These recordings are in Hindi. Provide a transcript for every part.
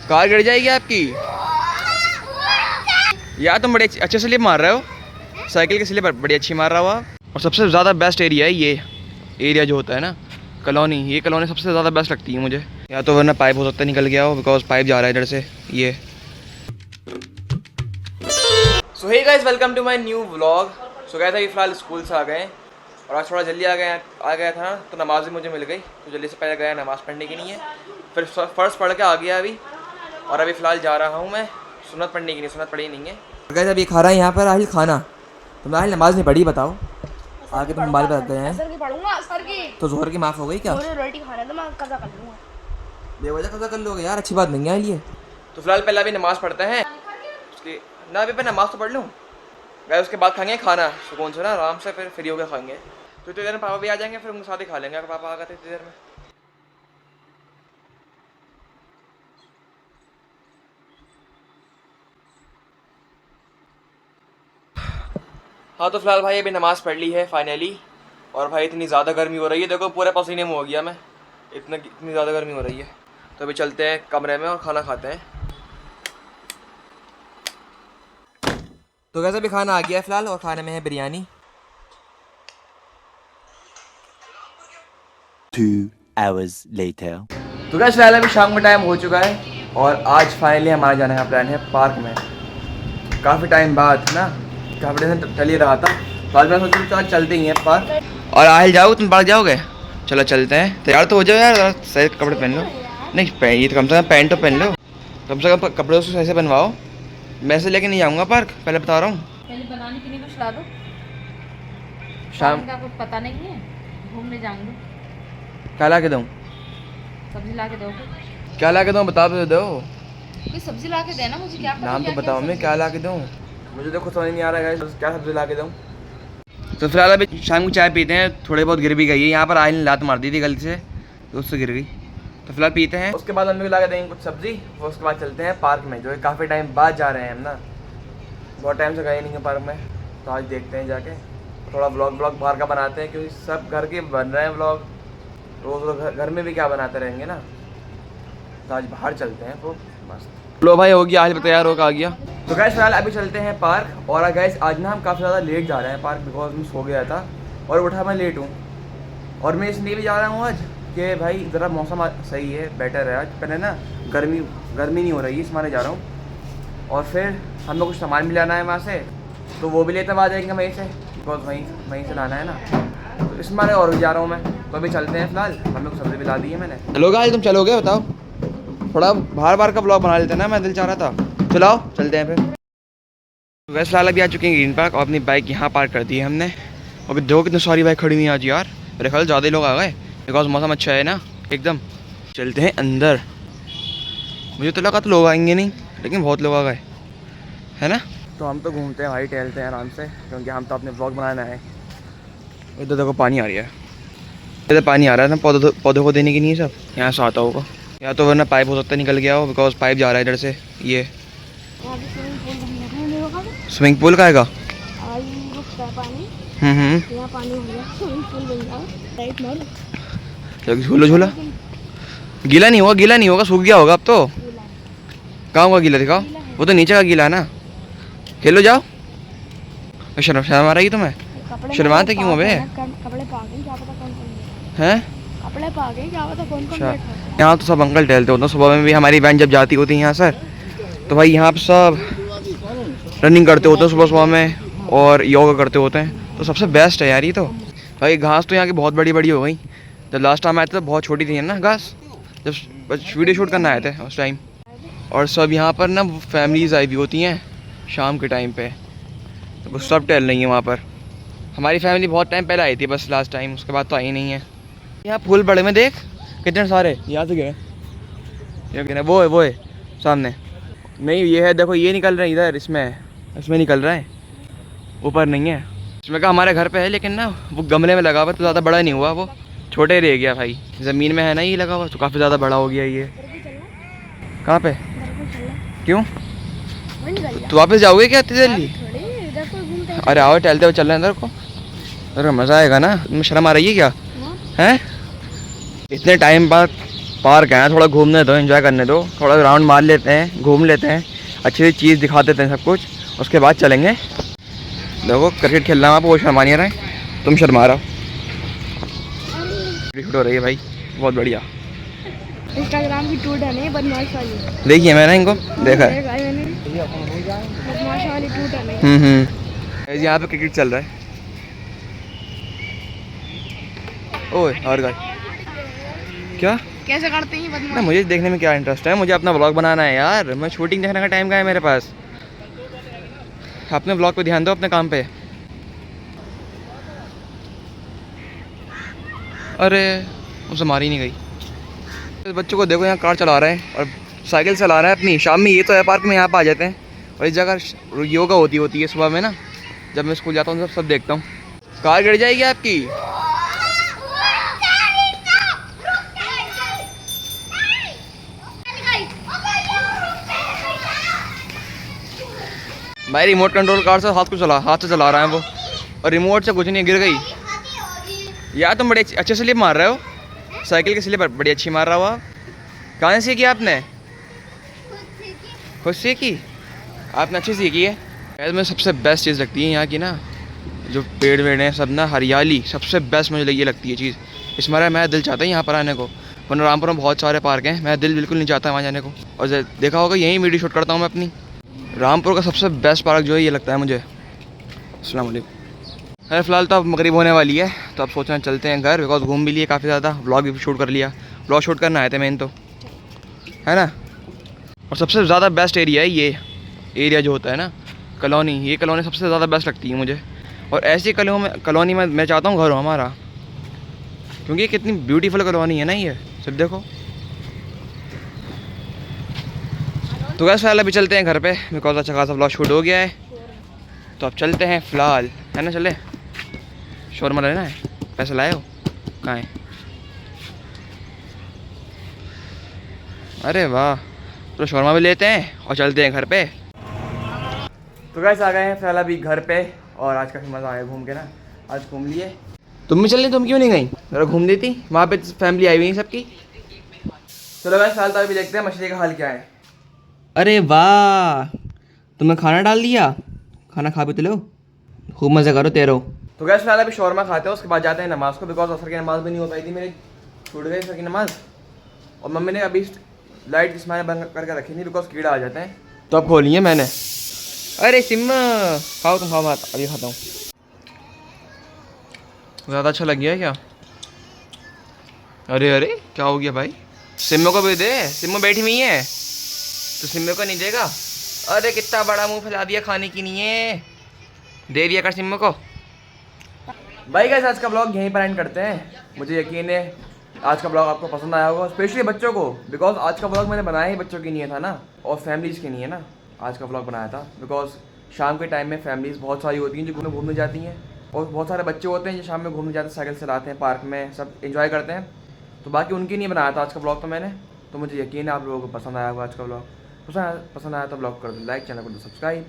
कार गिर जाएगी आपकी। यार तुम बड़े अच्छे स्लिप मार रहे हो, साइकिल की स्लिप बड़ी अच्छी मार रहा हो आप। और सबसे ज़्यादा बेस्ट एरिया है ये एरिया जो होता है ना, कॉलोनी, ये कॉलोनी सबसे ज़्यादा बेस्ट लगती है मुझे। या तो वरना पाइप हो सकता है निकल गया हो, बिकॉज पाइप जा रहा है इधर से ये। So hey guys, welcome to my new vlog. So guys अभी फ़िलहाल स्कूल से आ गए और आज थोड़ा जल्दी आ गया था तो नमाज़ भी मुझे मिल गई, तो जल्दी से पहले गया नमाज़ पढ़ने के लिए, फिर फ़र्ज़ पढ़ के आ गया अभी। और अभी फ़िलहाल जा रहा हूँ मैं सुन्नत पढ़ने के लिए, सुन्नत पढ़ी नहीं है। गाइस अभी खा रहा है यहाँ पर आहिल खाना। तुमने आहिल नमाज़ नहीं पढ़ी, बताओ आगे तुम मोबाइल बताते हैं तो जोहर की माफ़ हो गई क्या? रोटी खाना तो मैं कज़ा कर लूँगा। बेवजह कज़ा कर लोगे यार, अच्छी बात नहीं है ये। तो फिलहाल पहले अभी नमाज़ पढ़ते हैं, उसकी ना अभी मैं नमाज़ तो पढ़ लूँ गाइस, उसके बाद खाएंगे खाना सुकून से ना, आराम से फिर फ्री होकर खाएंगे। तो इतनी देर में पापा भी आ जाएंगे, फिर उनके साथ ही खा लेंगे अगर पापा आ गए तो इतनी देर में। हाँ तो फिलहाल भाई अभी नमाज़ पढ़ ली है फाइनली। और भाई इतनी ज़्यादा गर्मी हो रही है, देखो पूरे पसीने में हो गया मैं, इतनी ज़्यादा गर्मी हो रही है। तो अभी चलते हैं कमरे में और खाना खाते हैं। तो कैसे भी खाना आ गया है फिलहाल, और खाने में है बिरयानी। 2 hours later. तो क्या फिलहाल अभी शाम का टाइम हो चुका है और आज फाइनली हमारा जाने का प्लान है पार्क में। काफ़ी टाइम बाद ना, काफ़ी टाइम चल ही रहा था, तो आज मैं सोचा चलते ही हैं पार्क। और आहिल जाओ, तुम पार्क जाओगे? चलो चलते हैं, तैयार तो हो जाओ यार, सही कपड़े पहन लो। नहीं ये तो कम से कम पैंट तो पहन लो, कम से कम कपड़े उसको सही से बनवाओ। मैं से लेके नहीं जाऊँगा पार्क, पहले बता रहा हूँ। पहले बनाने के लिए कुछ ला दो, शाम का कुछ पता नहीं है, घूमने जाएंगे। क्या ला के दूँ? सब्जी ला के दो, क्या ला के दूँ बता तो दो। कोई सब्जी ला के देना, मुझे क्या पता नाम तो क्या बताओ, क्या मैं क्या ला के दूँ, मुझे तो खुद समझ नहीं आ रहा है क्या सब्जी ला के दूँ। तो फिलहाल अभी शाम को चाय पीते हैं, थोड़ी बहुत गिर भी गई है, यहाँ पर आहिल ने लात मार दी थी गलती से तो उससे गिर गई। तो फिलहाल पीते हैं, उसके बाद मम्मी को ला के देंगे कुछ सब्जी, और उसके बाद चलते हैं पार्क में, जो है काफ़ी टाइम बाद जा रहे हैं हम ना, बहुत टाइम से गए नहीं हैं पार्क में। तो आज देखते हैं जाके, थोड़ा व्लॉग बाहर का बनाते हैं, क्योंकि सब घर के बन रहे हैं व्लॉग, रोज़ घर में भी क्या बनाते रहेंगे ना, तो आज बाहर चलते हैं तो मस्त। लो भाई हो गया, आज तैयार होकर आ गया। तो गैस फिलहाल अभी चलते हैं पार्क। और गैस आज ना हम काफ़ी ज़्यादा लेट जा रहे हैं पार्क, बिकॉज मैं सो गया था और उठा मैं लेट हूँ। और मैं इसलिए भी जा रहा हूँ आज कि भाई ज़रा मौसम सही है, बेटर है आज, पहले ना गर्मी नहीं हो रही है, इस माने जा रहा हूँ। और फिर हमें कुछ सामान भी लाना है वहाँ से, तो वो भी लेते आ जाएंगे वहीं से, बिकॉज वहीं से लाना है ना, तो इस माने और भी जा रहा हूँ मैं। तो अभी चलते हैं फिलहाल, हमें कुछ सब्जी भी ला दी है मैंने। चलो गाइस तुम चलोगे बताओ, थोड़ा बाहर का ब्लॉग बना लेते हैं ना, मैं दिल चाह रहा था। चलाओ चलते हैं फिर। तो वैसे फिलहाल अभी आ चुके हैं ग्रीन पार्क, और अपनी बाइक यहाँ पार्क कर दी है हमने। और देखो कितनी सारी बाइक खड़ी हुई हैं आज यार, मेरे ख्याल ज़्यादा लोग आ गए, बिकॉज मौसम अच्छा है ना एकदम। चलते हैं अंदर, मुझे तो लगा तो लोग आएंगे नहीं, लेकिन बहुत लोग आ गए है ना। तो हम तो घूमते हैं भाई, टहलते हैं आराम से, क्योंकि हम तो अपने ब्लॉग बनाना है। इधर देखो पानी आ रही है, इधर पानी आ रहा है ना पौधों को देने के लिए, सब यहाँ से आता होगा, या तो वरना पाइप हो सकता है निकल गया हो, बिकॉज पाइप जा रहा है इधर से ये। स्विमिंग पूल का आएगा झूला गीला नहीं होगा सूख गया होगा अब तो। कहाँ होगा गीला, दिखाओ, वो तो नीचे का गीला है ना। खेलो जाओ, शर्म आ रही है तुम्हें? शर्माते क्यों अबे? हैं यहाँ तो सब अंकल टहलते होते हैं सुबह में भी, हमारी वैन जब जाती होती है यहाँ सर, तो भाई यहाँ पर सब रनिंग करते होते हैं सुबह में और योगा करते होते हैं, तो सबसे बेस्ट है यार ये तो। भाई घास तो यहाँ की बहुत बड़ी हो गई, जब लास्ट टाइम आए थे तो बहुत छोटी थी ना घास, जब वीडियो शूट करना आए थे उस टाइम। और सब यहाँ पर ना फैमिलीज आई हुई होती हैं शाम के टाइम पे, तो सब टहल रही है वहाँ पर। हमारी फैमिली बहुत टाइम पहले आई थी बस लास्ट टाइम, उसके बाद तो आई नहीं है। यहाँ फूल बड़े में देख कितने सारे, यहाँ से गिरे, वो है सामने, नहीं ये है देखो, ये निकल रहा है इधर, इसमें निकल रहा है, ऊपर नहीं है। इसमें का हमारे घर पे है, लेकिन ना वो गमले में लगा हुआ, तो ज़्यादा बड़ा नहीं हुआ, वो छोटे रह गया भाई। ज़मीन में है ना ये लगा हुआ, तो काफ़ी ज़्यादा बड़ा हो गया ये। कहाँ पे? क्यों? तो वापस जाओगे क्या इतनी जल्दी? अरे आओ टहलते हुए चल रहे हैं इधर को, अरे मज़ा आएगा ना। तुम्हें शर्म आ रही है क्या? हैं इतने टाइम बाद पार्क है, थोड़ा घूमने दो, एंजॉय करने दो, थोड़ा राउंड मार लेते हैं, घूम लेते हैं, अच्छी सी चीज़ दिखा देते हैं सब कुछ, उसके बाद चलेंगे। देखो क्रिकेट खेल रहा हूँ, आप वो शर्मा नहीं रहे, तुम शर्मा रहा हो। शूट हो रही है भाई, बहुत बढ़िया। इंस्टाग्राम की टूट है नहीं बदमाश वाली। देखिए मैंने इनको देखा है। बदमाश वाली टूट है नहीं। यहाँ पे क्रिकेट चल रहा है। ओए और गाय क्या कैसे करते हैं ना, बदमाश? मुझे देखने में क्या इंटरेस्ट है, मुझे अपना व्लॉग बनाना है यार, मैं शूटिंग देखने का टाइम कहाँ है मेरे पास। अपने व्लॉग पे ध्यान दो, अपने काम पे। अरे मुझसे मारी नहीं गई। इस बच्चों को देखो, यहाँ कार चला रहे हैं और साइकिल चला रहा है अपनी। शाम में ये तो है पार्क में, यहाँ पे आ जाते हैं। और इस जगह योगा होती है सुबह में ना, जब मैं स्कूल जाता हूँ सब देखता हूँ। कार गिर जाएगी आपकी। भाई रिमोट कंट्रोल कार से हाथ से चला रहा है वो, और रिमोट से कुछ नहीं, गिर गई। यार तुम बड़े अच्छे स्लिप मार रहे हो, साइकिल की स्लिप बड़ी अच्छी मार रहा हो आप। कहाँ से सीखी आपने? खुद सीखी आपने, अच्छी सीखी है। यार मुझे सबसे बेस्ट चीज़ लगती है यहाँ की ना, जो पेड़ वेड़ हैं सब ना, हरियाली सबसे बेस्ट मुझे ये लगती है चीज़। इस मारे मेरा दिल चाहता है यहाँ पर आने को, वरना रामपुर में बहुत सारे पार्क हैं, मेरा दिल बिल्कुल नहीं चाहता वहाँ जाने को। और देखा होगा यहीं वीडियो शूट करता हूँ मैं अपनी। रामपुर का सबसे बेस्ट पार्क जो है ये लगता है मुझे। अस्सलाम वालेकुम। अरे फ़िलहाल तो अब मगरिब होने वाली है, तो अब सोचना चलते हैं घर, बिकॉज घूम भी लिए काफ़ी ज़्यादा, व्लॉग भी शूट कर लिया। व्लॉग शूट करना आए थे मेन तो, है ना। और सबसे ज़्यादा बेस्ट एरिया है ये एरिया जो होता है ना, कॉलोनी, ये कॉलोनी सबसे ज़्यादा बेस्ट लगती है मुझे। और ऐसी कॉलोनी में मैं चाहता हूँ घर हो हमारा, क्योंकि ये कितनी ब्यूटीफुल कॉलोनी है ना ये, सब देखो। तो गैस फिलहाल अभी चलते हैं घर पे, बिकॉज अच्छा खासा व्लॉग शूट हो गया है, तो अब चलते हैं फिलहाल, है ना। चले, शोरमा लेना है, पैसे लाए हो? कहाँ है? अरे वाह, तो शोरमा भी लेते हैं और चलते हैं घर पे। तो गैस आ गए हैं फिलहाल अभी घर पे, और आज काफ़ी मज़ा आया घूम के ना, आज घूम लिए। तुम भी चलनी, तुम क्यों नहीं गई? जरा घूम लेती, वहाँ पे फैमिली आई हुई है सबकी। चलो गैस फिलहाल तो अभी देखते हैं मछली का हाल क्या है। अरे वाह, तुम्हें खाना डाल दिया, खाना खा भी तो लो, खूब मज़े करो तेरो। तो गैस फिलहाल अभी शौरमा खाते हैं, उसके बाद जाते हैं नमाज़ को, बिकॉज असर की नमाज़ भी नहीं हो पाई थी मेरी, छूट गई असर की नमाज़। और मम्मी ने अभी लाइट इस मैंने बंद करके रखी थी, बिकॉज कीड़ा आ जाते हैं, तो अब खोली है मैंने। अरे सिम्मा खाओ, तुम खाओ, मैं अभी खाता हूँ। ज़्यादा अच्छा लग गया है क्या? अरे अरे क्या हो गया भाई? सिम्मो को भी दे, सिम्मो बैठी हुई है, तो सिम्मो को नहीं देगा? अरे कितना बड़ा मुंह फैला दिया खाने की नहीं है, दे दिया कर सिम्मो को। भाई गाइस आज का ब्लॉग यहीं पर एंड करते हैं। मुझे यकीन है आज का ब्लॉग आपको पसंद आया होगा, स्पेशली बच्चों को, बिकॉज आज का ब्लॉग मैंने बनाया ही बच्चों के लिए था ना, और फैमिलीज़ के लिए ना आज का ब्लॉग बनाया था। बिकॉज शाम के टाइम में फैमिलीज़ बहुत सारी होती हैं जो घूमने जाती हैं, और बहुत सारे बच्चे होते हैं जो शाम में घूमने जाते हैं, साइकिल चलाते हैं, पार्क में सब एंजॉय करते हैं, तो बाकी उनके लिए बनाया था आज का ब्लॉग तो मैंने। तो मुझे यकीन है आप लोगों को पसंद आया होगा आज का ब्लॉग। पसंद आया तो ब्लॉग कर दो लाइक, चैनल को दो सब्सक्राइब।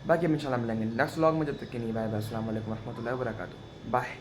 बाकी हम इंशाल्लाह मिलेंगे नेक्स्ट ब्लॉग में, जब तक के नहीं बाय बाय, अस्सलाम वालेकुम रहमतुल्लाहि व बरकातुहू, बाय।